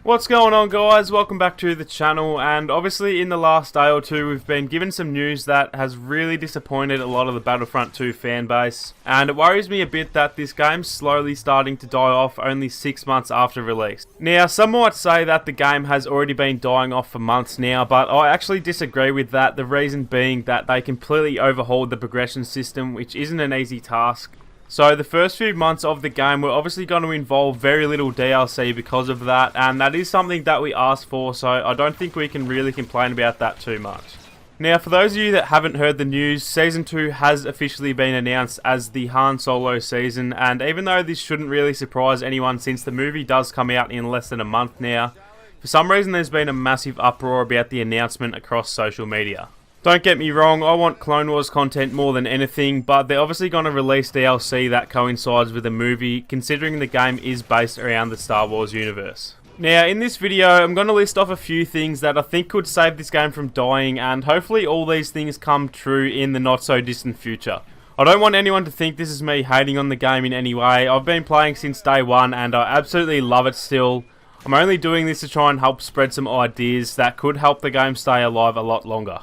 What's going on, guys? Welcome back to the channel, and obviously in the last day or two we've been given some news that has really disappointed a lot of the Battlefront 2 fan base, and it worries me a bit that this game's slowly starting to die off only 6 months after release. Now, some might say that the game has already been dying off for months now, but I actually disagree with that, the reason being that they completely overhauled the progression system, which isn't an easy task. So the first few months of the game were obviously going to involve very little DLC because of that, and that is something that we asked for, so I don't think we can really complain about that too much. Now, for those of you that haven't heard the news, Season 2 has officially been announced as the Han Solo season, and even though this shouldn't really surprise anyone since the movie does come out in less than a month now, for some reason there's been a massive uproar about the announcement across social media. Don't get me wrong, I want Clone Wars content more than anything, but they're obviously going to release DLC that coincides with the movie, considering the game is based around the Star Wars universe. Now, in this video, I'm going to list off a few things that I think could save this game from dying, and hopefully all these things come true in the not so distant future. I don't want anyone to think this is me hating on the game in any way. I've been playing since day one, and I absolutely love it still. I'm only doing this to try and help spread some ideas that could help the game stay alive a lot longer.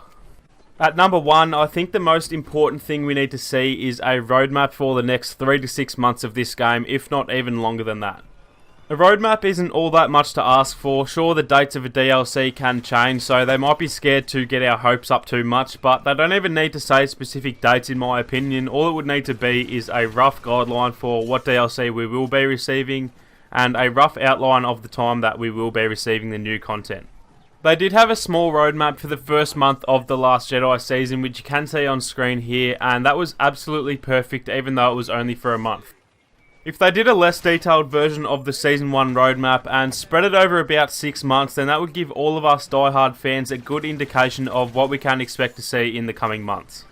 At number 1, I think the most important thing we need to see is a roadmap for the next 3 to 6 months of this game, if not even longer than that. A roadmap isn't all that much to ask for. Sure, the dates of a DLC can change, so they might be scared to get our hopes up too much, but they don't even need to say specific dates in my opinion. All it would need to be is a rough guideline for what DLC we will be receiving, and a rough outline of the time that we will be receiving the new content. They did have a small roadmap for the first month of The Last Jedi season, which you can see on screen here, and that was absolutely perfect even though it was only for a month. If they did a less detailed version of the Season 1 roadmap and spread it over about 6 months, then that would give all of us diehard fans a good indication of what we can expect to see in the coming months.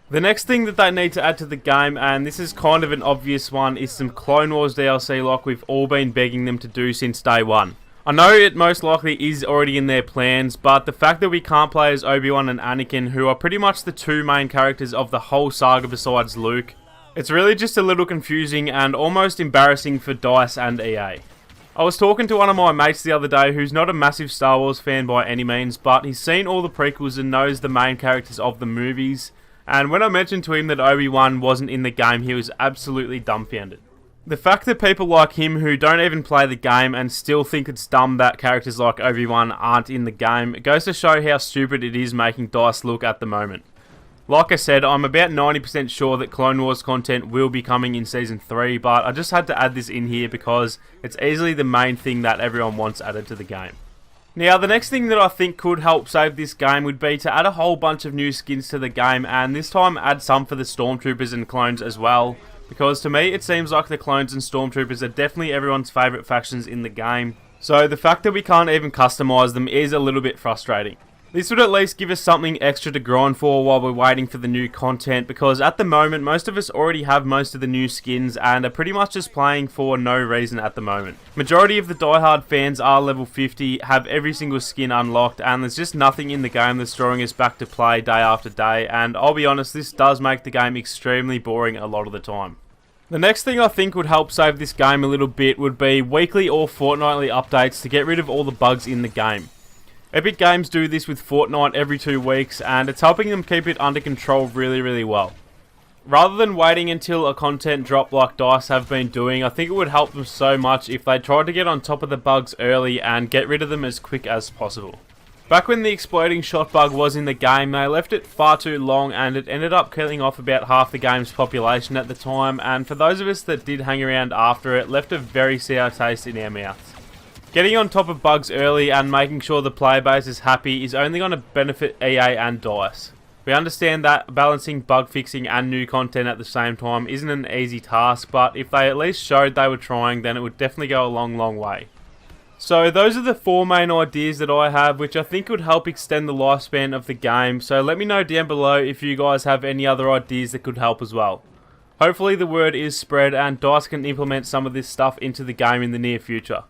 The next thing that they need to add to the game, and this is kind of an obvious one, is some Clone Wars DLC like we've all been begging them to do since day one. I know it most likely is already in their plans, but the fact that we can't play as Obi-Wan and Anakin, who are pretty much the two main characters of the whole saga besides Luke, it's really just a little confusing and almost embarrassing for DICE and EA. I was talking to one of my mates the other day who's not a massive Star Wars fan by any means, but he's seen all the prequels and knows the main characters of the movies, and when I mentioned to him that Obi-Wan wasn't in the game, he was absolutely dumbfounded. The fact that people like him who don't even play the game and still think it's dumb that characters like Obi-Wan aren't in the game, it goes to show how stupid it is making DICE look at the moment. Like I said, I'm about 90% sure that Clone Wars content will be coming in Season 3, but I just had to add this in here because it's easily the main thing that everyone wants added to the game. Now, the next thing that I think could help save this game would be to add a whole bunch of new skins to the game, and this time add some for the Stormtroopers and clones as well. Because to me, it seems like the clones and stormtroopers are definitely everyone's favourite factions in the game. So the fact that we can't even customise them is a little bit frustrating. This would at least give us something extra to grind for while we're waiting for the new content, because at the moment, most of us already have most of the new skins and are pretty much just playing for no reason at the moment. Majority of the diehard fans are level 50, have every single skin unlocked, and there's just nothing in the game that's drawing us back to play day after day, and I'll be honest, this does make the game extremely boring a lot of the time. The next thing I think would help save this game a little bit would be weekly or fortnightly updates to get rid of all the bugs in the game. Epic Games do this with Fortnite every 2 weeks, and it's helping them keep it under control really well. Rather than waiting until a content drop like DICE have been doing, I think it would help them so much if they tried to get on top of the bugs early and get rid of them as quick as possible. Back when the exploding shot bug was in the game, they left it far too long and it ended up killing off about half the game's population at the time, and for those of us that did hang around after it, left a very sour taste in our mouths. Getting on top of bugs early and making sure the player base is happy is only going to benefit EA and DICE. We understand that balancing bug fixing and new content at the same time isn't an easy task, but if they at least showed they were trying, then it would definitely go a long way. So those are the 4 main ideas that I have, which I think would help extend the lifespan of the game, so let me know down below if you guys have any other ideas that could help as well. Hopefully the word is spread and DICE can implement some of this stuff into the game in the near future.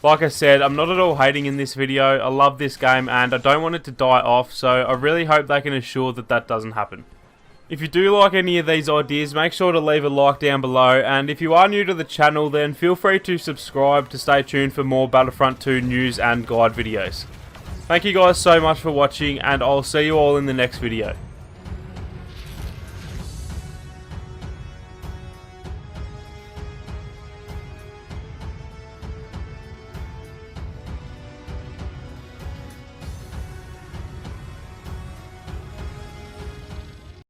Like I said, I'm not at all hating in this video. I love this game and I don't want it to die off, so I really hope they can assure that that doesn't happen. If you do like any of these ideas, make sure to leave a like down below, and if you are new to the channel, then feel free to subscribe to stay tuned for more Battlefront 2 news and guide videos. Thank you guys so much for watching, and I'll see you all in the next video.